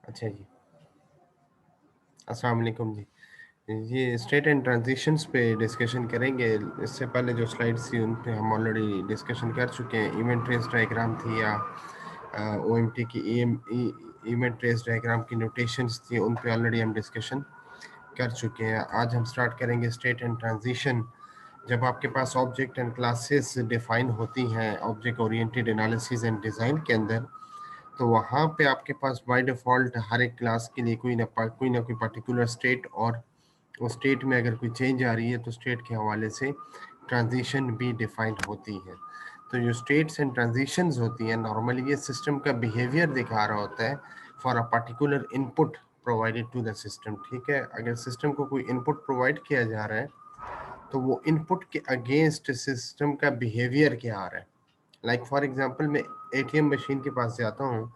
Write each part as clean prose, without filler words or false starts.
अच्छा जी, अस्सलाम वालेकुम जी। ये स्टेट एंड ट्रांजिशंस पे डिस्कशन करेंगे। इससे पहले जो स्लाइड्स थी उन पे हम ऑलरेडी डिस्कशन कर चुके हैं। इवेंट ट्रेस डायग्राम थी या ओएमटी की इवेंट ट्रेस डायग्राम की नोटेशंस थी, उन पे ऑलरेडी हम डिस्कशन कर चुके हैं। आज हम स्टार्ट करेंगे स्टेट एंड ट्रांजिशन। जब आपके पास ऑब्जेक्ट एंड क्लासेस डिफाइन होती हैं object oriented analysis and design के अंदर, तो वहाँ पे आपके पास बाय डिफ़ॉल्ट हर एक क्लास के लिए कोई ना कोई पर्टिकुलर स्टेट, और उस स्टेट में अगर कोई चेंज आ रही है तो स्टेट के हवाले से ट्रांजिशन भी डिफाइंड होती है। तो जो स्टेट्स एंड ट्रांजिशंस होती हैं, नॉर्मली ये सिस्टम का बिहेवियर दिखा रहा होता है for a particular input provided to the system. ठीक है, अगर सिस्टम को कोई इनपुट प्रोवाइड किया जा रहा है तो वो इनपुट के अगेंस्ट सिस्टम का बिहेवियर क्या आ रहा है। लाइक फॉर एग्जांपल, मैं एटीएम मशीन के पास जाता हूँ,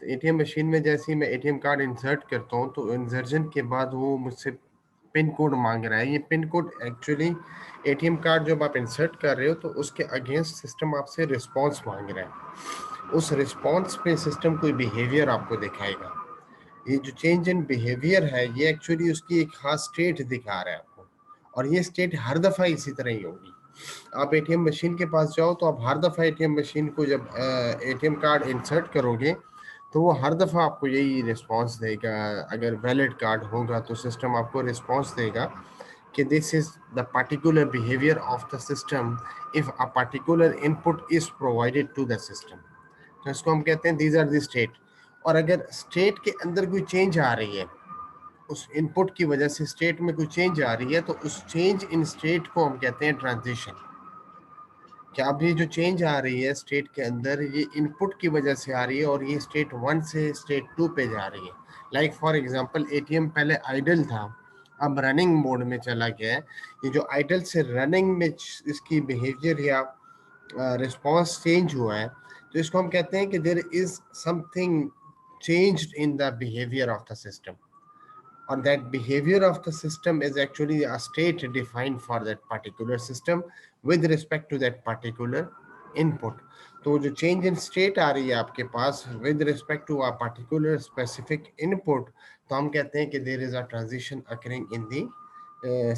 तो एटीएम मशीन में जैसे ही मैं एटीएम कार्ड इंसर्ट करता हूँ तो इंसर्जन के बाद वो मुझसे पिन कोड मांग रहा है। ये pin code actually ATM card जब आप इंसर्ट कर रहे हो तो उसके अगेंस्ट सिस्टम आपसे रिस्पांस मांग रहा है। उस रिस्पांस पे सिस्टम कोई बिहेवियर आपको दिखाएगा। ये जो चेंज इन बिहेवियर है ये एक्चुअली उसकी एक खास स्टेट दिखा रहा है आपको, और ये स्टेट हर दफ़ा इसी तरह ही होगी। आप एटीएम मशीन के पास जाओ तो आप हर दफ़ा एटीएम मशीन को जब एटीएम कार्ड इंसर्ट करोगे तो वो हर दफ़ा आपको यही रिस्पांस देगा। अगर वैलिड कार्ड होगा तो सिस्टम आपको रिस्पांस देगा कि this is the particular behaviour of the system if a particular input is provided to the system. तो इसको हम कहते हैं दीज आर द स्टेट। और अगर स्टेट के अंदर कोई चेंज आ रही है, उस इनपुट की वजह से स्टेट में कोई चेंज आ रही है, तो उस चेंज इन स्टेट को हम कहते हैं ट्रांजिशन। क्या अब ये जो चेंज आ रही है स्टेट के अंदर, ये इनपुट की वजह से आ रही है और ये स्टेट 1 से स्टेट 2 पे जा रही है। लाइक फॉर एग्जांपल, एटीएम पहले आइडल था, अब रनिंग मोड में चला गया है। ये जो आइडल से रनिंग में इसकी बिहेवियर या रिस्पॉन्स चेंज हुआ है, तो इसको हम कहते हैं कि there is something changed in the behavior of the system, or that behavior of the system is actually a state defined for that particular system with respect to that particular input. तो जो change in state आ रही है आपके पास with respect to a particular specific input, तो हम कहते हैं कि there is a transition occurring in the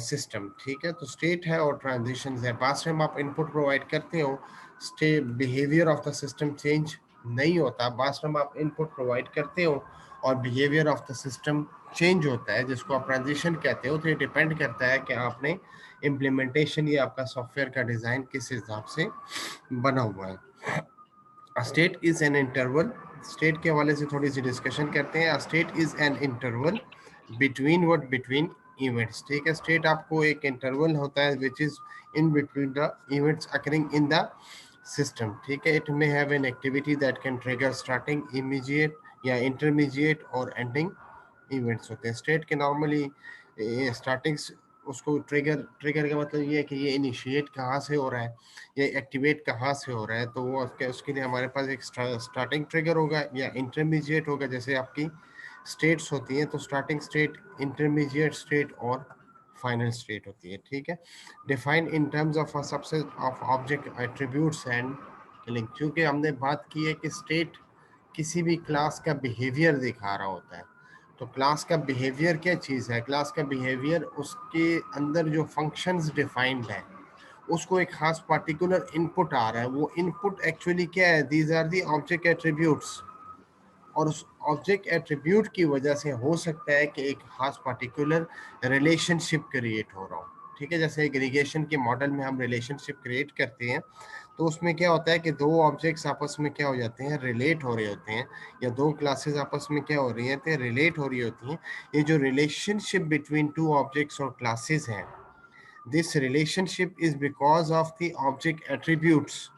system. ठीक है, तो स्टेट है और ट्रांजिशन है। पास टाइम आप इनपुट प्रोवाइड करते हो, state behaviour of the system change नहीं होता। पास टाइम आप इनपुट प्रोवाइड करते हो और behaviour of the system change होता है, जिसको आप ट्रांजिशन कहते हो। तो ये डिपेंड करता है कि आपने इम्प्लीमेंटेशन या आपका सॉफ्टवेयर का डिज़ाइन किस हिसाब से बना हुआ है। State is an interval. State के हवाले से थोड़ी सी डिस्कशन करते हैं। State is an interval between events. ठीक है, स्टेट आपको एक इंटरवल होता है which is in between the events occurring in the system. ठीक है, it may have an activity that can trigger starting, immediate या इंटरमीडिएट और एंडिंग इवेंट्स होते हैं। स्टेट के नॉर्मली स्टार्टिंग, उसको ट्रिगर ट्रिगर का मतलब ये है कि ये इनिशिएट कहाँ से हो रहा है, ये एक्टिवेट कहाँ से हो रहा है। तो वो उसके लिए हमारे पास एक स्टार्टिंग ट्रिगर होगा या इंटरमीडिएट होगा। जैसे आपकी स्टेट्स होती हैं तो स्टार्टिंग स्टेट, इंटरमीडिएट स्टेट और फाइनल स्टेट होती है। ठीक है, define in terms of a subset of object attributes and link. क्योंकि हमने बात की है कि स्टेट किसी भी क्लास का बिहेवियर दिखा रहा होता है। तो क्लास का बिहेवियर क्या चीज़ है? क्लास का बिहेवियर उसके अंदर जो फंक्शंस डिफाइंड है, उसको एक खास पर्टिकुलर इनपुट आ रहा है। वो इनपुट एक्चुअली क्या है? These are the object attributes. और उस ऑब्जेक्ट एट्रीब्यूट की वजह से हो सकता है कि एक खास पर्टिकुलर रिलेशनशिप क्रिएट हो रहा हो। ठीक है, जैसे एग्रीगेशन के मॉडल में हम रिलेशनशिप क्रिएट करते हैं, तो उसमें क्या होता है कि दो ऑब्जेक्ट्स आपस में क्या हो जाते हैं? रिलेट हो रहे होते हैं, या दो क्लासेस आपस में क्या हो रही हैं? रिलेट हो रही होती हैं। ये जो रिलेशनशिप बिटवीन टू ऑब्जेक्ट्स और क्लासेस हैं, this relationship is because of the object attributes.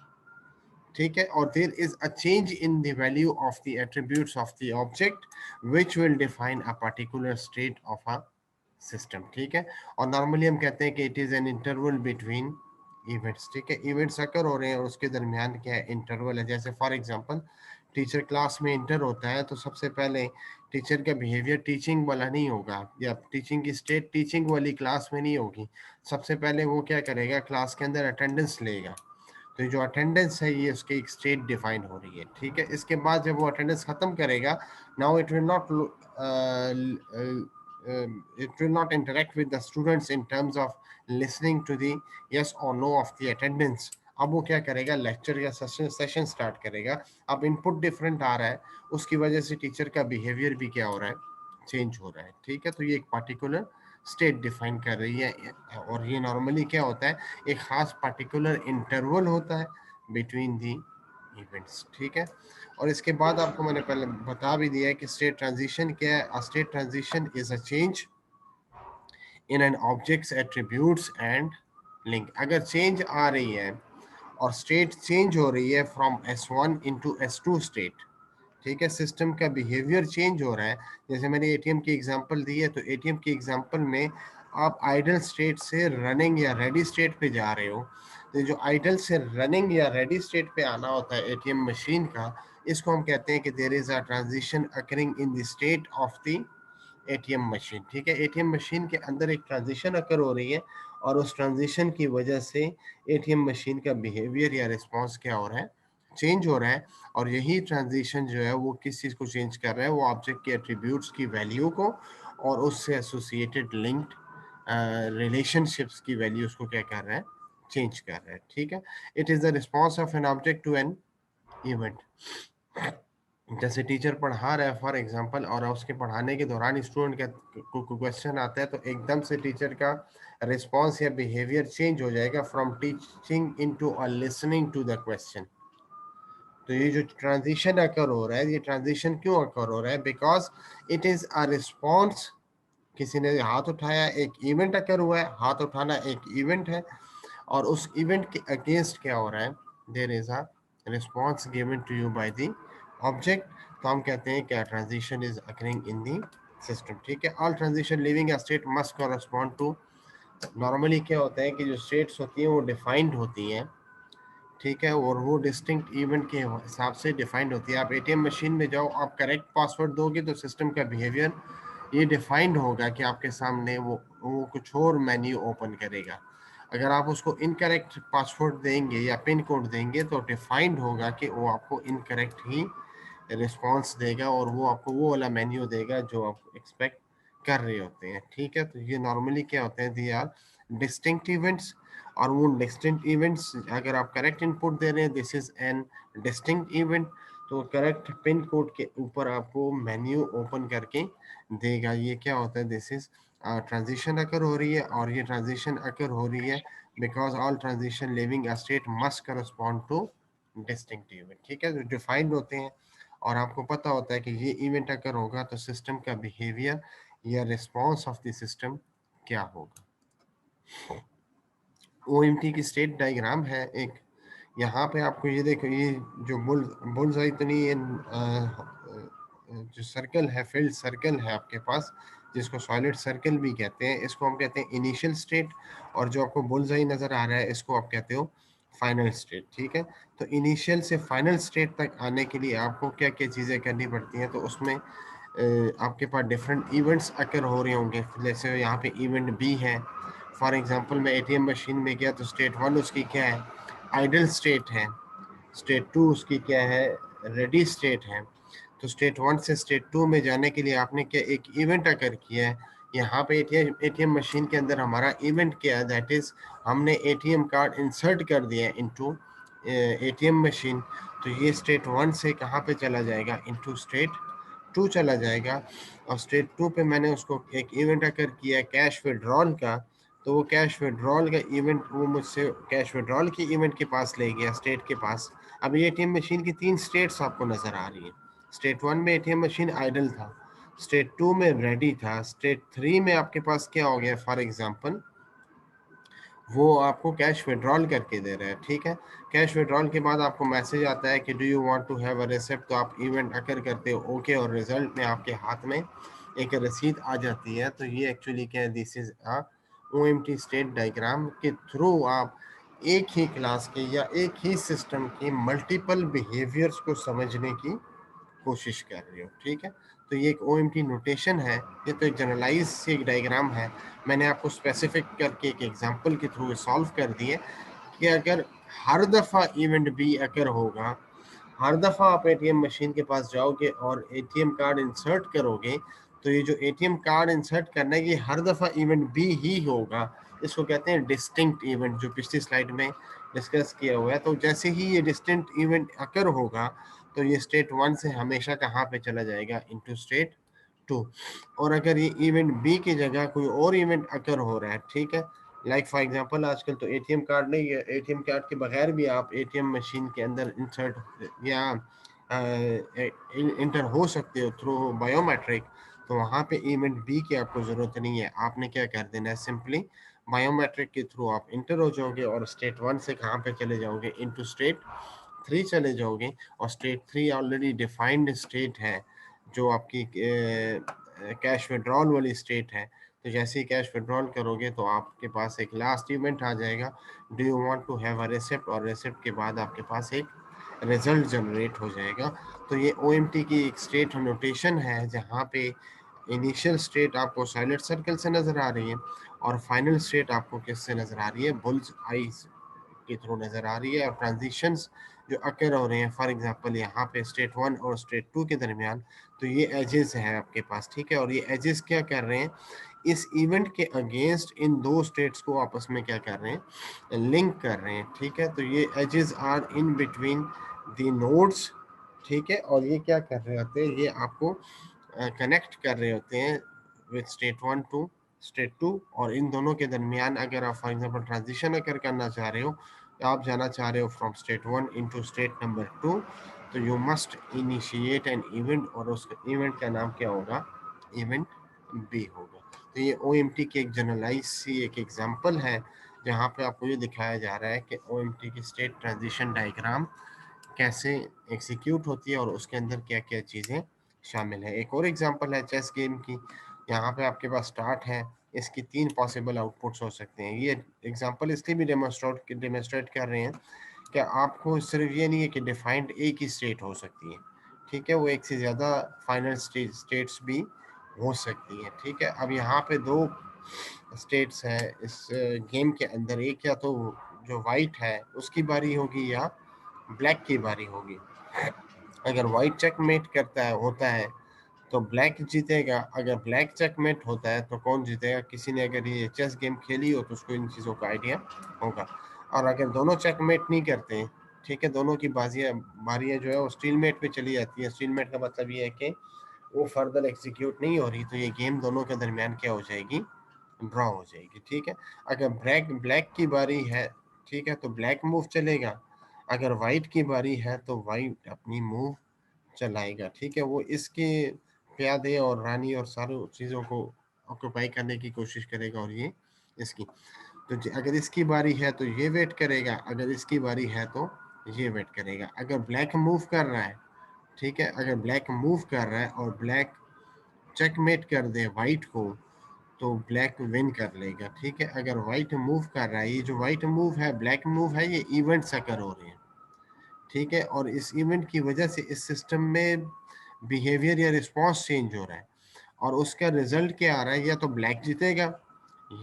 ठीक है, और there is a change in the value of the attributes of the object which will define a particular state of a system. ठीक है, और normally हम कहते हैं कि it is an interval between events. ठीक है, इवेंट्स अकर हो रहे हैं और उसके दरमियान क्या है? इंटरवल है। जैसे फॉर एग्जांपल, टीचर क्लास में इंटर होता है तो सबसे पहले टीचर का बिहेवियर टीचिंग वाला नहीं होगा, या टीचिंग की स्टेट टीचिंग वाली क्लास में नहीं होगी। सबसे पहले वो क्या करेगा? क्लास के अंदर अटेंडेंस लेगा। तो जो अटेंडेंस है ये उसकी एक स्टेट डिफाइन हो रही है, ठीक है। इसके बाद जब वो अटेंडेंस खत्म करेगा, now it will not interact with the students in terms of listening to the yes or no of the attendance। अब वो क्या करेगा, लेक्चर या सेशन स्टार्ट करेगा। अब इनपुट डिफरेंट आ रहा है, उसकी वजह से टीचर का बिहेवियर भी क्या हो रहा है, चेंज हो रहा है, ठीक है। तो ये एक पार्टिकुलर स्टेट डिफाइन कर रही है, और ये नॉर्मली क्या होता है, एक खास पार्टिकुलर इंटरवल होता है बिटवीन दी इवेंट्स, ठीक है। और इसके बाद आपको मैंने पहले बता भी दिया है कि स्टेट ट्रांजिशन क्या है। State transition is a change in an objects attributes and link. अगर चेंज आ रही है और स्टेट चेंज हो रही है from S1 into S2 state, ठीक है, सिस्टम का बिहेवियर चेंज हो रहा है। जैसे मैंने एटीएम की एग्जांपल दी है, तो एटीएम की एग्जांपल में आप आइडल स्टेट से रनिंग या रेडी स्टेट पे जा रहे हो। तो जो आइडल से रनिंग या रेडी स्टेट पे आना होता है एटीएम मशीन का, इसको हम कहते हैं कि there is a transition occurring in the state of the ATM machine, ठीक है। एटीएम मशीन के अंदर एक ट्रांजिशन अकर हो रही है, और उस ट्रांजिशन की वजह से एटीएम मशीन का बिहेवियर या रिस्पॉन्स क्या हो रहा है, चेंज हो रहा है। और यही ट्रांजिशन जो है वो किस चीज़ को चेंज कर रहा है, वो ऑब्जेक्ट के एट्रीब्यूट्स की वैल्यू को और उससे एसोसिएटेड लिंक्ड रिलेशनशिप्स की वैल्यूज को क्या कर रहा है, चेंज कर रहा है, ठीक है। It is the response of an object to an event. जैसे टीचर पढ़ा रहा है फॉर एग्जांपल, और उसके पढ़ाने के दौरान स्टूडेंट का क्वेश्चन आता है, तो एकदम से टीचर का रिस्पॉन्स या बिहेवियर चेंज हो जाएगा from teaching into a listening to the question. तो ये जो ट्रांजिशन अकर हो रहा है, ये ट्रांजिशन क्यों अकर हो रहा है, because it is a response. किसी ने हाथ उठाया, एक इवेंट अकर हुआ है, हाथ उठाना एक इवेंट है, और उस इवेंट के अगेंस्ट क्या हो रहा है, there is a response given to you by the object. तो हम कहते हैं क्या, transition is occurring in the system, ठीक है। All transition leaving a state must correspond to. Normally क्या होता है कि जो स्टेट्स होती हैं वो डिफाइंड होती हैं, ठीक है, और वो डिस्टिंक्ट इवेंट के हिसाब से डिफाइंड होती है। आप एटीएम मशीन में जाओ, आप करेक्ट पासवर्ड दोगे तो सिस्टम का बिहेवियर ये डिफाइंड होगा कि आपके सामने वो कुछ और मेन्यू ओपन करेगा। अगर आप उसको इनकरेक्ट पासवर्ड देंगे या पिन कोड देंगे, तो डिफाइंड होगा कि वो आपको इनकरेक्ट ही रिस्पॉन्स देगा, और वो आपको वो वाला मेन्यू देगा जो आप एक्सपेक्ट कर रहे होते हैं, ठीक है। तो ये नॉर्मली क्या होते हैं, दे आर डिस्टिंक्ट इवेंट्स। और वो डिस्टिंक्ट इवेंट्स, अगर आप करेक्ट इनपुट दे रहे हैं, this is an distinct event, तो करेक्ट पिन कोड के ऊपर आपको मेन्यू ओपन करके देगा। ये क्या होता है, दिस इज ट्रांजिशन अकर हो रही है, और ये ट्रांजिशन अकर हो रही है because all transition leaving a state must correspond two distinct event, ठीक है, जो डिफाइंड होते हैं। और आपको पता होता है कि ये इवेंट अगर होगा तो सिस्टम का बिहेवियर या रिस्पॉन्स ऑफ द सिस्टम क्या होगा। ओएमटी की स्टेट डायग्राम है एक, यहाँ पे आपको ये देखो, ये जो बुलजाई तो नहीं, ये जो सर्कल है, फील्ड सर्कल है आपके पास, जिसको सॉलिड सर्कल भी कहते हैं, इसको हम कहते हैं इनिशियल स्टेट। और जो आपको बुलजाई नजर आ रहा है, इसको आप कहते हो फाइनल स्टेट, ठीक है। तो इनिशियल से फाइनल स्टेट तक आने के लिए आपको क्या क्या चीज़ें करनी पड़ती हैं, तो उसमें आपके पास डिफरेंट इवेंट्स अकर हो रहे होंगे। जैसे यहाँ पे इवेंट बी है, फॉर एग्जांपल मैं एटीएम मशीन में गया, तो स्टेट वन उसकी क्या है, आइडल स्टेट है। स्टेट टू उसकी क्या है, रेडी स्टेट है। तो स्टेट वन से स्टेट टू में जाने के लिए आपने क्या एक इवेंट अकर किया है। यहाँ पे एटीएम मशीन के अंदर हमारा इवेंट क्या है, दैट इज हमने एटीएम कार्ड इंसर्ट कर दिया इनटू एटीएम मशीन। तो ये स्टेट वन से कहाँ पे चला जाएगा, इनटू स्टेट टू चला जाएगा। और स्टेट टू पे मैंने उसको एक इवेंट अकर किया कैश विड्रॉल का, तो वो कैश विड्रॉल का इवेंट वो मुझसे कैश विड्रॉल की इवेंट के पास ले गया, स्टेट के पास। अब ये एटीएम मशीन की तीन स्टेट्स आपको नजर आ रही है। स्टेट वन में एटीएम मशीन आइडल था, स्टेट टू में रेडी था, स्टेट थ्री में आपके पास क्या हो गया, फॉर एग्जांपल वो आपको कैश विड्रॉल करके दे रहा है, ठीक है। कैश विड्रॉल के बाद आपको मैसेज आता है कि do you want to have a receipt, तो आप इवेंट अकर करते हो ओके, और रिजल्ट में आपके हाथ में एक रसीद आ जाती है। तो ये एक्चुअली क्या है, this is a OMT state diagram के थ्रू आप एक ही क्लास के या एक ही सिस्टम के मल्टीपल बिहेवियर्स को समझने की कोशिश कर रहे हो, ठीक है। तो ये एक ओएमटी नोटेशन है, ये तो एक जनरलाइज सी एक डायग्राम है। मैंने आपको स्पेसिफिक करके एक एग्जांपल के थ्रू सॉल्व कर दिए कि अगर हर दफ़ा इवेंट बी अकर होगा, हर दफ़ा आप एटीएम मशीन के पास जाओगे और एटीएम कार्ड इंसर्ट करोगे, तो ये जो एटीएम कार्ड इंसर्ट करना है ये हर दफ़ा इवेंट बी ही होगा। इसको कहते हैं डिस्टिंक्ट इवेंट, जो पिछली स्लाइड में डिस्कस किया हुआ है। तो जैसे ही ये डिस्टिंक्ट इवेंट अकर होगा तो ये स्टेट 1 से हमेशा कहाँ पे चला जाएगा, इनटू स्टेट 2। और अगर ये इवेंट बी की जगह कोई और इवेंट अकर हो रहा है, ठीक है, लाइक फॉर एग्जांपल आजकल तो एटीएम कार्ड नहीं है, एटीएम कार्ड के बगैर भी आप एटीएम मशीन के अंदर इंसर्ट या इंटर हो सकते हो थ्रू बायोमेट्रिक। तो वहाँ पे इवेंट बी की आपको ज़रूरत नहीं है, आपने क्या कर देना है, सिंपली बायोमेट्रिक के थ्रू आप इंटर हो जाओगे और स्टेट 1 से कहाँ पे चले जाओगे, इनटू स्टेट 3 चले जाओगे। और स्टेट 3 ऑलरेडी डिफाइंड स्टेट है, जो आपकी कैश विड्रॉल वाली स्टेट है। तो जैसे ही कैश विड्रॉल करोगे तो आपके पास एक लास्ट इवेंट आ जाएगा, do you want to have a receipt, और रेसिप्ट के बाद आपके पास एक रिजल्ट जनरेट हो जाएगा। तो ये OMT की एक स्टेट नोटेशन है, जहाँ पे इनिशियल स्टेट आपको साइलेंट सर्कल से नज़र आ रही है और फाइनल स्टेट आपको किससे नज़र आ रही है, बुल्स आई के थ्रू नज़र आ रही है। और ट्रांजिशंस जो अकर हो रहे हैं, फॉर एग्जांपल यहाँ पे स्टेट 1 और स्टेट 2 के दरमियान, तो ये एजेस है आपके पास, ठीक है। और ये एजेस क्या कर रहे हैं, इस इवेंट के अगेंस्ट इन दो स्टेट्स को आपस में क्या कर रहे हैं, लिंक कर रहे हैं, ठीक है। तो ये edges are in between the nodes, ठीक है। और ये क्या कर रहे होते हैं, ये आपको कनेक्ट कर रहे होते हैं विद स्टेट 1 टू स्टेट 2। और इन दोनों के दरमियान अगर आप फॉर एग्जांपल ट्रांजिशन अगर करना चाह रहे हो, आप जाना चाह रहे हो from state 1 into state number 2, तो you must initiate an event, और उस इवेंट का नाम क्या होगा, इवेंट बी होगा। तो ये OMT की एक जनरलाइज सी एक एग्जांपल है, जहाँ पे आपको ये दिखाया जा रहा है कि OMT की स्टेट ट्रांजिशन डायग्राम कैसे एग्जीक्यूट होती है और उसके अंदर क्या क्या चीज़ें शामिल है। एक और एग्जांपल है चेस गेम की, यहाँ पे आपके पास स्टार्ट है, इसकी 3 पॉसिबल आउटपुट्स हो सकते हैं। ये एग्जांपल इसलिए भी डेमोस्ट्रेट कर रहे हैं कि आपको सिर्फ ये नहीं है कि डिफाइंड एक ही स्टेट हो सकती है, ठीक है, वो एक से ज़्यादा फाइनल स्टेट्स भी हो सकती है, ठीक है। अब यहाँ पे 2 स्टेट्स है इस गेम के अंदर, एक या तो जो वाइट है उसकी बारी होगी या ब्लैक की बारी होगी। अगर वाइट चेकमेट करता है होता है तो ब्लैक जीतेगा, अगर ब्लैक चेकमेट होता है तो कौन जीतेगा, किसी ने अगर ये चेस गेम खेली हो तो उसको इन चीज़ों का आइडिया होगा। और अगर दोनों चेकमेट नहीं करते, ठीक है, दोनों की बारियां जो है वो स्टीलमेट पे चली जाती है। स्टीलमेट का मतलब ये है कि वो फर्दर एग्जीक्यूट नहीं हो रही, तो ये गेम दोनों के दरमियान क्या हो जाएगी, ड्रॉ हो जाएगी, ठीक है। अगर ब्लैक ब्लैक की बारी है, ठीक है, तो ब्लैक मूव चलेगा। अगर वाइट की बारी है तो वाइट अपनी मूव चलाएगा, ठीक है। वो इसके प्यादे और रानी और सारी चीज़ों को ऑक्यूपाई करने की कोशिश करेगा, और ये इसकी, तो अगर इसकी बारी है तो ये वेट करेगा, अगर इसकी बारी है तो ये वेट करेगा। अगर ब्लैक मूव कर रहा है, ठीक है, अगर ब्लैक मूव कर रहा है और ब्लैक चेकमेट कर दे वाइट को, तो ब्लैक विन कर लेगा, ठीक है। अगर वाइट मूव कर रहा है, ये जो वाइट मूव है, ब्लैक मूव है, ये इवेंट्स अकर हो रहे हैं, ठीक है। और इस इवेंट की वजह से इस सिस्टम में बिहेवियर या रिस्पॉन्स चेंज हो रहा है, और उसका रिजल्ट क्या आ रहा है, या तो ब्लैक जीतेगा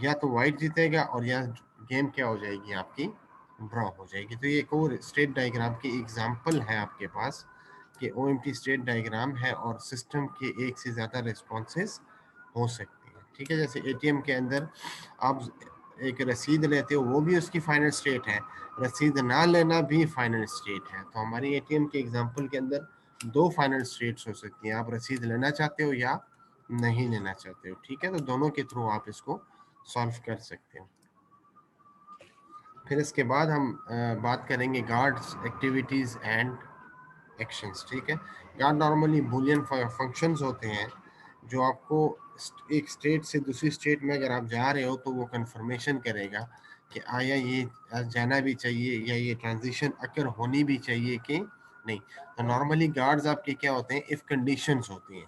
या तो वाइट जीतेगा, और या गेम क्या हो जाएगी आपकी, ड्रॉ हो जाएगी। तो ये एक और स्टेट डायग्राम की एग्जांपल है आपके पास कि OMT स्टेट डायग्राम है और सिस्टम के एक से ज़्यादा रिस्पॉन्सेस हो सकते हैं, ठीक है। जैसे ATM के अंदर आप एक रसीद लेते हो, वो भी उसकी फाइनल स्टेट है, रसीद ना लेना भी फाइनल स्टेट है। तो हमारी ATM के एग्जांपल के अंदर 2 फाइनल स्टेट्स हो सकती हैं, आप रसीद लेना चाहते हो या नहीं लेना चाहते हो, ठीक है। तो दोनों के थ्रू आप इसको सॉल्व कर सकते हो। फिर इसके बाद हम बात करेंगे गार्ड्स एक्टिविटीज़ एंड एक्शंस, ठीक है। गार्ड नॉर्मली बूलियन फंक्शंस होते हैं, जो आपको एक स्टेट से दूसरी स्टेट में अगर आप जा रहे हो तो वो कंफर्मेशन करेगा कि आया ये जाना भी चाहिए या ये ट्रांजिशन अकर होनी भी चाहिए कि नहीं। तो नॉर्मली गार्ड्स आपके क्या होते हैं, इफ़ कंडीशंस होती हैं,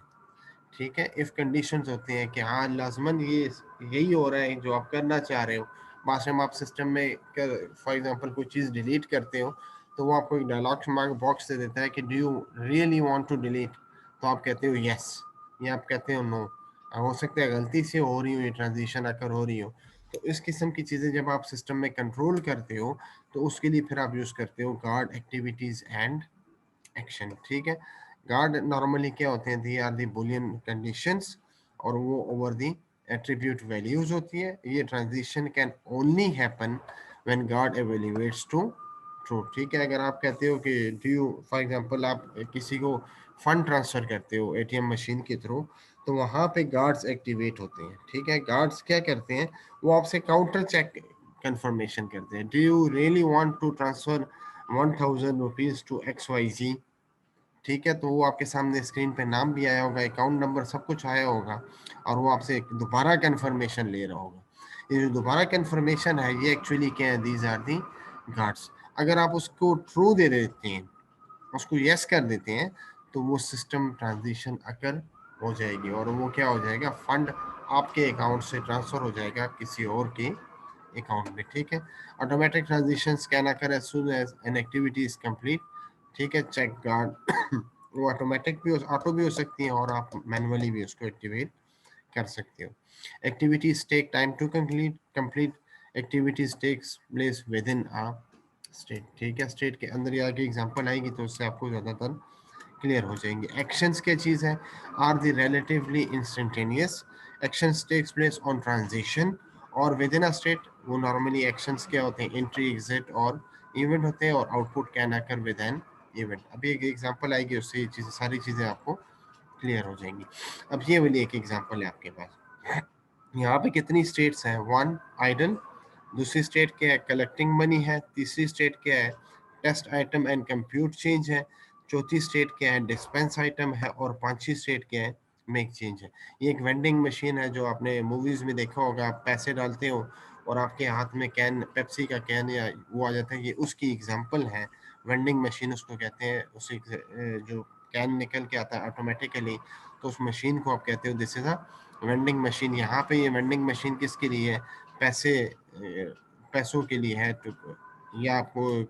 ठीक है। इफ़ कंडीशंस होती हैं कि हाँ लाजमन ये यही हो रहा है जो आप करना चाह रहे हो। बाद में आप सिस्टम में फॉर एग्जांपल कोई चीज़ डिलीट करते हो तो वो आपको एक डायलॉग बॉक्स दे देता है कि do you really want to delete, तो आप कहते हो यस या आप कहते हो नो। हो सकता है गलती से हो रही हो ये ट्रांजिशन अगर हो रही हो, तो इस किस्म की चीज़ें जब आप सिस्टम में कंट्रोल करते हो तो उसके लिए फिर आप यूज़ करते हो गार्ड एक्टिविटीज़ एंड एक्शन। ठीक है, गार्ड नॉर्मली क्या होते हैं, the are the boolean conditions और वो ओवर दी एट्रीब्यूट वैल्यूज होती है। ये transition can only happen when guard evaluates to true. ठीक है, अगर आप कहते हो कि डू यू, फॉर एग्जांपल आप किसी को फंड ट्रांसफर करते हो एटीएम मशीन के थ्रू, तो वहां पे गार्ड्स एक्टिवेट होते हैं। ठीक है, गार्ड्स क्या करते हैं, वो आपसे काउंटर चेक कंफर्मेशन करते हैं, do you really want to transfer 1000 rupees to XYZ। ठीक है, तो वो आपके सामने स्क्रीन पे नाम भी आया होगा, अकाउंट नंबर सब कुछ आया होगा, और वो आपसे दोबारा कंफर्मेशन ले रहा होगा। ये जो दोबारा कंफर्मेशन है ये एक्चुअली क्या है, दीज आर दी गार्ड्स। अगर आप उसको ट्रू दे देते हैं, उसको यस कर देते हैं, तो वो सिस्टम ट्रांजिशन अकर हो जाएगी और वो क्या हो जाएगा, फंड आपके अकाउंट से ट्रांसफर हो जाएगा किसी और के अकाउंट में। ठीक है, automatic transition can occur as soon as an activity is complete. ठीक है, चेक गार्ड वो ऑटोमेटिक भी ऑटो भी हो सकती है और आप मैनुअली भी उसको एक्टिवेट कर सकते हो। Activities take time to complete activities takes place within a state. ठीक है, स्टेट के अंदर ही आगे एग्जांपल आएगी तो उससे आपको ज़्यादातर क्लियर हो जाएंगे। एक्शंस क्या चीज़ है, are the relatively instantaneous actions takes place on transition और विद इन अ स्टेट। वो नॉर्मली एक्शंस क्या होते हैं, एंट्री एग्जिट और इवेंट होते हैं, और output can occur with an event. अभी एक एग्जांपल आएगी उससे ये चीज़ें सारी चीज़ें आपको क्लियर हो जाएंगी। अब ये वाली एक एग्जांपल है आपके पास, यहाँ पे कितनी स्टेट्स हैं, वन आइडल, दूसरी स्टेट क्या है, कलेक्टिंग मनी है, तीसरी स्टेट क्या है, test item and compute change है, चौथी स्टेट क्या है, डिस्पेंस आइटम है, और पांचवी स्टेट क्या है, मेक चेंज है। ये एक वेंडिंग मशीन है जो आपने मूवीज में देखा होगा, आप पैसे डालते हो और आपके हाथ में कैन, पेप्सी का कैन या वो आ जाता है, ये उसकी एग्जाम्पल है। वेंडिंग मशीन उसको कहते हैं, उसी जो कैन निकल के आता है ऑटोमेटिकली, तो उस मशीन को आप कहते हो this is a vending machine. यहाँ पे ये वेंडिंग मशीन किसके लिए है, पैसे पैसों के लिए है, तो या आपको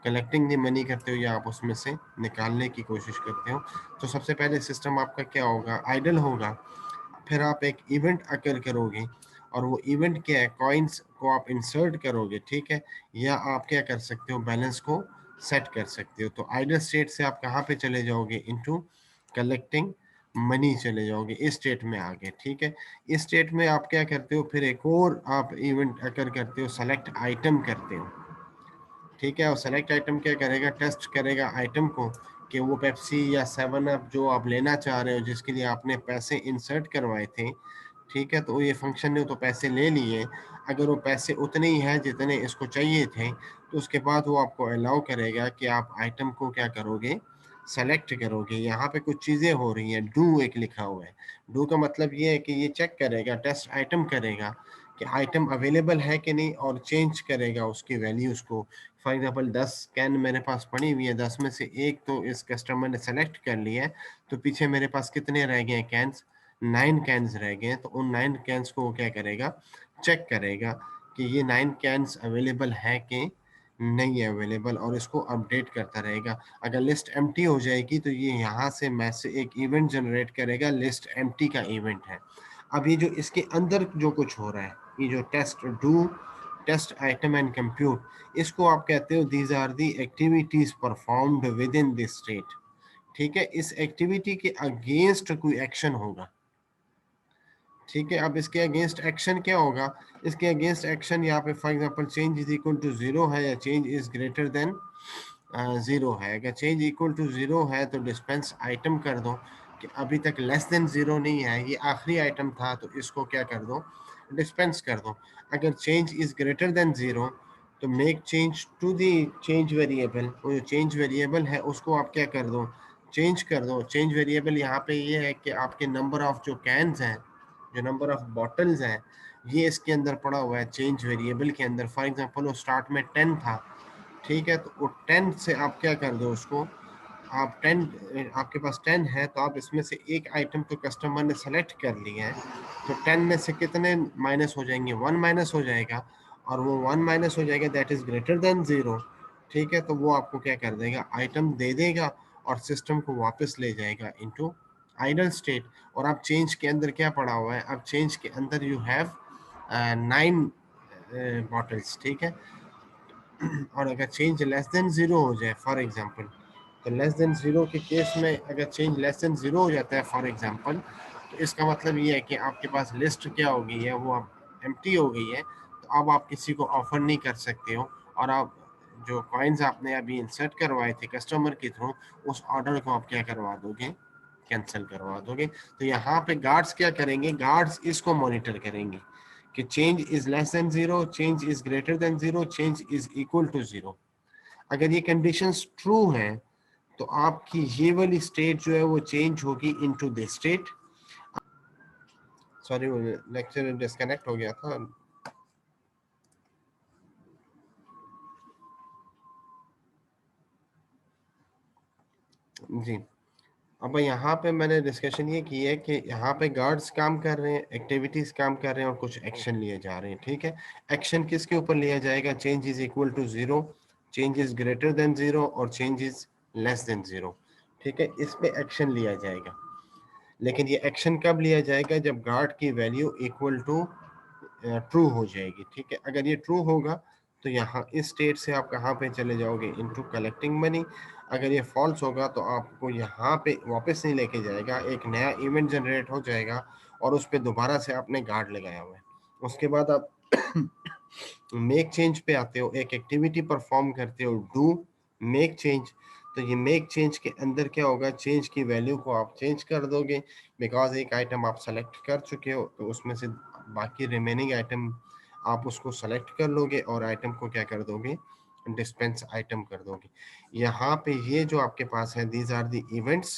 कलेक्टिंग दी मनी करते हो या आप उसमें से निकालने की कोशिश करते हो। तो सबसे पहले सिस्टम आपका क्या होगा, आइडल होगा, फिर आप एक इवेंट अकर करोगे, और वो इवेंट क्या है, कॉइन्स को आप इंसर्ट करोगे। ठीक है, या आप क्या कर सकते हो, बैलेंस को सेट कर सकते हो। तो आइडल स्टेट से आप कहाँ पे चले जाओगे, इनटू कलेक्टिंग मनी चले जाओगे, इस स्टेट में आ गए। ठीक है, इस स्टेट में आप क्या करते हो, फिर एक और आप इवेंट अकर करते हो, सेलेक्ट आइटम करते हो। ठीक है, और सेलेक्ट आइटम क्या करेगा, टेस्ट करेगा आइटम को कि वो पेप्सी या सेवन अप जो आप लेना चाह रहे हो, जिसके लिए आपने पैसे इंसर्ट करवाए थे। ठीक है, तो ये फंक्शन ने तो पैसे ले लिए, अगर वो पैसे उतने ही हैं जितने इसको चाहिए थे, तो उसके बाद वो आपको अलाउ करेगा कि आप आइटम को क्या करोगे, सेलेक्ट करोगे। यहाँ पे कुछ चीज़ें हो रही हैं, डू एक लिखा हुआ है। डू का मतलब ये है कि ये चेक करेगा, टेस्ट आइटम करेगा कि आइटम अवेलेबल है कि नहीं, और चेंज करेगा उसकी वैल्यूज़ को। फॉर एग्जांपल 10 कैन मेरे पास पड़ी हुई है, 10 में से एक तो इस कस्टमर ने सेलेक्ट कर लिया है, तो पीछे मेरे पास कितने रह गए हैं कैंस, 9 कैंस रह गए हैं। तो उन 9 कैंस को वो क्या करेगा, चेक करेगा कि ये 9 कैंस अवेलेबल है कि नहीं है अवेलेबल, और इसको अपडेट करता रहेगा। अगर लिस्ट एम्प्टी हो जाएगी तो ये यहाँ से मैसेज एक इवेंट जनरेट करेगा, लिस्ट एम्प्टी का इवेंट है। अब ये जो इसके अंदर जो कुछ हो रहा है, ये जो test do, test item and compute, इसको आप कहते हो these are the activities performed within this state. ठीक है, इस एक्टिविटी के अगेंस्ट कोई एक्शन होगा। ठीक है, अब इसके अगेंस्ट एक्शन क्या होगा, इसके अगेंस्ट एक्शन यहाँ पे for example change is equal to zero है, या change is greater than zero है। अगर चेंज इक्वल टू जीरो है तो डिस्पेंस आइटम कर दो, कि अभी तक लेस देन जीरो नहीं है, ये आखिरी आइटम था, तो इसको क्या कर दो, डिस्पेंस कर दो। अगर change is greater than zero तो make change to the change variable, वो जो चेंज वेरिएबल है उसको आप क्या कर दो, चेंज कर दो। चेंज वेरिएबल यहाँ पे ये है कि आपके नंबर ऑफ जो कैंस हैं, जो नंबर ऑफ बॉटल्स हैं, ये इसके अंदर पड़ा हुआ है चेंज वेरिएबल के अंदर। फॉर एग्जांपल वो स्टार्ट में 10 था। ठीक है, तो वो 10 से आप क्या कर दो उसको, आप 10, आपके पास 10 है, तो आप इसमें से एक आइटम तो कस्टमर ने सेलेक्ट कर लिया है, तो 10 में से कितने माइनस हो जाएंगे, 1 माइनस हो जाएगा, और वो 1 माइनस हो जाएगा that is greater than zero. ठीक है, तो वो आपको क्या कर देगा, आइटम दे देगा, और सिस्टम को वापस ले जाएगा इनटू आइडल स्टेट। और आप चेंज के अंदर क्या पड़ा हुआ है, अब चेंज के अंदर यू हैव 9 बॉटल्स, ठीक है। और अगर चेंज लेस देन जीरो हो जाए फॉर एग्जांपल, तो लेस देन जीरो के केस में अगर चेंज लेस देन जीरो हो जाता है फॉर एग्जांपल, तो इसका मतलब ये है कि आपके पास लिस्ट क्या हो गई है, वो अब एम्प्टी हो गई है। तो अब आप किसी को ऑफर नहीं कर सकते हो, और आप जो कॉइन्स आपने अभी इंसर्ट करवाए थे कस्टमर के थ्रू, उस ऑर्डर को आप क्या करवा दोगे, कैंसिल करवा दोगे। तो यहाँ पे गार्ड्स क्या करेंगे, गार्ड्स इसको मॉनिटर करेंगे कि change is less than zero, change is greater than zero, change is equal to zero. अगर ये कंडीशंस ट्रू हैं तो आपकी ये वाली स्टेट जो है वो चेंज होगी into this state. Sorry, lecture disconnect हो गया था। जी, अब यहाँ पे मैंने डिस्कशन ये की है कि यहाँ पे गार्ड्स काम कर रहे हैं, एक्टिविटीज काम कर रहे हैं और कुछ एक्शन लिए जा रहे हैं, ठीक है। एक्शन किसके ऊपर लिया जाएगा, change is equal to zero, change is greater than zero और change is less than zero, ठीक है। इस पे एक्शन लिया जाएगा। लेकिन ये एक्शन कब लिया जाएगा, जब गार्ड की वैल्यू इक्वल टू ट्रू हो जाएगी, ठीक है। अगर ये ट्रू होगा तो यहाँ इस स्टेट से आप कहाँ पे चले जाओगे, इनटू कलेक्टिंग मनी। अगर ये फॉल्स होगा तो आपको यहाँ पे वापस नहीं लेके जाएगा, एक नया इवेंट जनरेट हो जाएगा और उस पर दोबारा से आपने गार्ड लगाया हुआ है। उसके बाद आप मेक चेंज पे आते हो, एक एक्टिविटी परफॉर्म करते हो, डू मेक चेंज। तो ये मेक चेंज के अंदर क्या होगा, चेंज की वैल्यू को आप चेंज कर दोगे, बिकॉज एक आइटम आप सेलेक्ट कर चुके हो, तो उसमें से बाकी रिमेनिंग आइटम आप उसको सेलेक्ट कर लोगे और आइटम को क्या कर दोगे, डिस्पेंस आइटम कर दोगे। यहाँ पे ये जो आपके पास है, these are the events,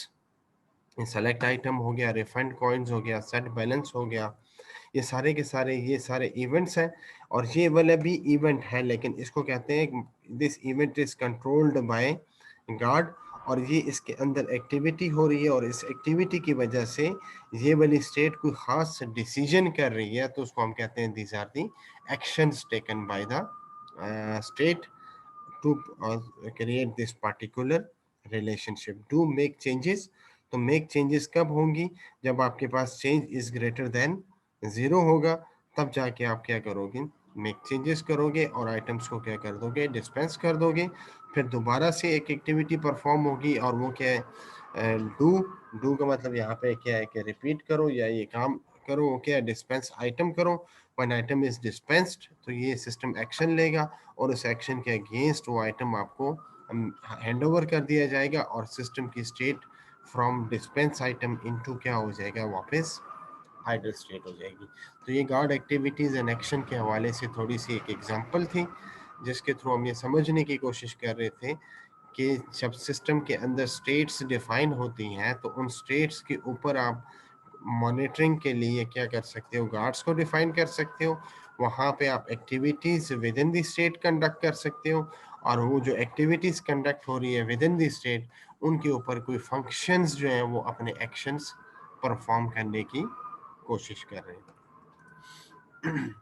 select item हो गया, रिफंड कॉइन्स हो गया, सेट बैलेंस हो गया, ये सारे के सारे ये सारे इवेंट्स हैं। और ये वाला भी इवेंट है, लेकिन इसको कहते हैं this event is controlled by guard, और ये इसके अंदर एक्टिविटी हो रही है और इस एक्टिविटी की वजह से ये वाली स्टेट कोई खास डिसीजन कर रही है, तो उसको हम कहते हैं these are the actions taken by the state to create this particular relationship, to make changes। तो make changes कब होंगी, जब आपके पास change is greater than zero होगा, तब जाके आप क्या करोगे, मेक चेंजेस करोगे और आइटम्स को क्या कर दोगे, डिस्पेंस कर दोगे। फिर दोबारा से एक एक्टिविटी परफॉर्म होगी और वो क्या है, डू। डू का मतलब यहाँ पे क्या है कि रिपीट करो या ये काम करो, क्या डिस्पेंस आइटम करो। व्हेन आइटम इज डिस्पेंस्ड तो ये सिस्टम एक्शन लेगा और उस एक्शन के अगेंस्ट वो आइटम आपको हैंड ओवर कर दिया जाएगा और सिस्टम की state from dispense item into क्या हो जाएगा, वापस आइडल स्टेट हो जाएगी। तो ये गार्ड एक्टिविटीज एंड एक्शन के हवाले से थोड़ी सी एक एग्जांपल थी, जिसके थ्रू हम ये समझने की कोशिश कर रहे थे कि जब सिस्टम के अंदर स्टेट्स डिफाइन होती हैं तो उन स्टेट्स के ऊपर आप मॉनिटरिंग के लिए क्या कर सकते हो, गार्ड्स को डिफाइन कर सकते हो। वहाँ पे आप activities with in the state conduct कर सकते हो, और वो जो एक्टिविटीज कंडक्ट हो रही है विद इन द स्टेट, उनके ऊपर कोई फंक्शंस जो है वो अपने एक्शंस परफॉर्म करने की कोशिश कर रहे हैं।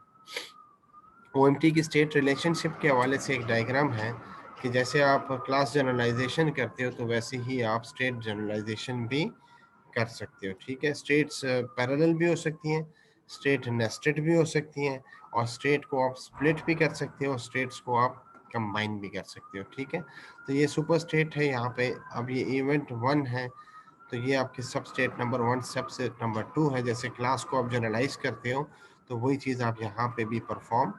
ओएमटी की स्टेट रिलेशनशिप के हवाले से एक डायग्राम है कि जैसे आप क्लास जनरलाइजेशन करते हो तो वैसे ही आप स्टेट जनरलाइजेशन भी कर सकते हो, ठीक है। स्टेट्स पैरेलल भी हो सकती हैं, स्टेट नेस्टेड भी हो सकती हैं, और स्टेट को आप स्प्लिट भी कर सकते हो, स्टेट्स को आप कंबाइन भी कर सकते हो, ठीक है। तो ये सुपर स्टेट है यहाँ पे। अब ये इवेंट 1 है, तो ये आपके सब स्टेट नंबर 1 सब स्टेट नंबर 2 है। जैसे क्लास को आप जनरलाइज करते हो तो वही चीज़ आप यहाँ पे भी परफॉर्म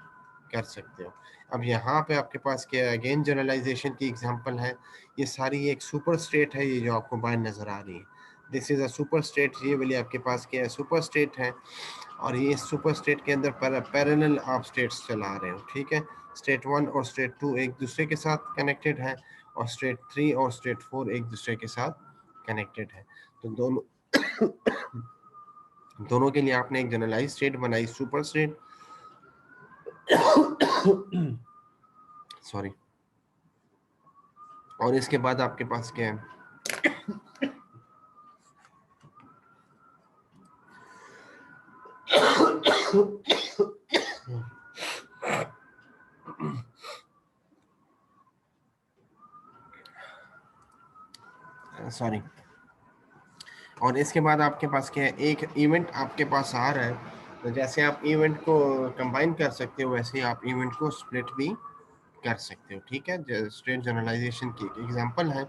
कर सकते हो। अब यहाँ पे आपके पास क्या है, अगेन जनरलाइजेशन की एग्जांपल है। ये सारी एक सुपर स्टेट है, ये जो आपको बाहर नजर आ रही है, this is a super state. ये वाली आपके पास क्या है, सुपर स्टेट है, और ये सुपर स्टेट के अंदर पैरेलल आप स्टेट्स चला रहे हो, ठीक है। स्टेट 1 और स्टेट 2 एक दूसरे के साथ कनेक्टेड है, और स्टेट 3 और स्टेट 4 एक दूसरे के साथ कनेक्टेड है। तो दोनों दोनों के लिए आपने एक जनरलाइज स्टेट बनाई, सुपर स्टेट। सॉरी। और इसके बाद आपके पास क्या है, सॉरी। और इसके बाद आपके पास क्या है, एक इवेंट आपके पास आ रहा है, तो जैसे आप इवेंट को कंबाइन कर सकते हो वैसे ही आप इवेंट को स्प्लिट भी कर सकते हो। ठीक है, स्टेट जनरलाइजेशन की एक एग्जांपल है।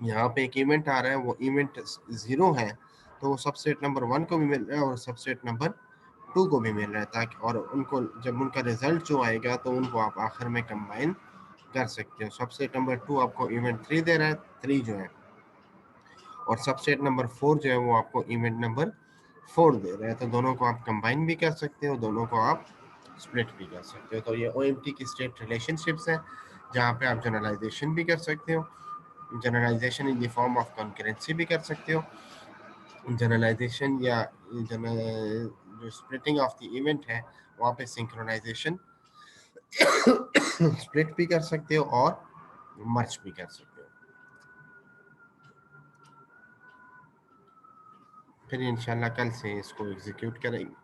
यहाँ पे एक इवेंट आ रहा है, वो इवेंट 0 है, तो वो सबसेट नंबर 1 को भी मिल रहा है और सबसेट नंबर 2 को भी मिल रहा है, ताकि और उनको जब उनका रिजल्ट जो आएगा तो उनको आप आखिर में कंबाइन कर सकते हो। सबसेट नंबर 2 आपको इवेंट 3 दे रहा है, 3 जो है, और सबसेट नंबर 4 जो है वो आपको इवेंट नंबर 4 दे रहा है। तो दोनों को आप कंबाइन भी कर सकते हो, दोनों को आप स्प्लिट भी कर सकते हो। तो ये OMT की स्टेट रिलेशनशिप्स है, जहाँ पे आप जनरलाइजेशन भी कर सकते हो, generalisation in the form of concurrency भी कर सकते हो, जनरलाइजेशन या जो स्प्लिटिंग ऑफ द इवेंट है वहाँ पे सिंक्रोनाइजेशन स्प्लिट भी कर सकते हो और मर्ज भी कर सकते हो। फिर इंशाल्लाह कल से इसको एग्जीक्यूट करेंगे।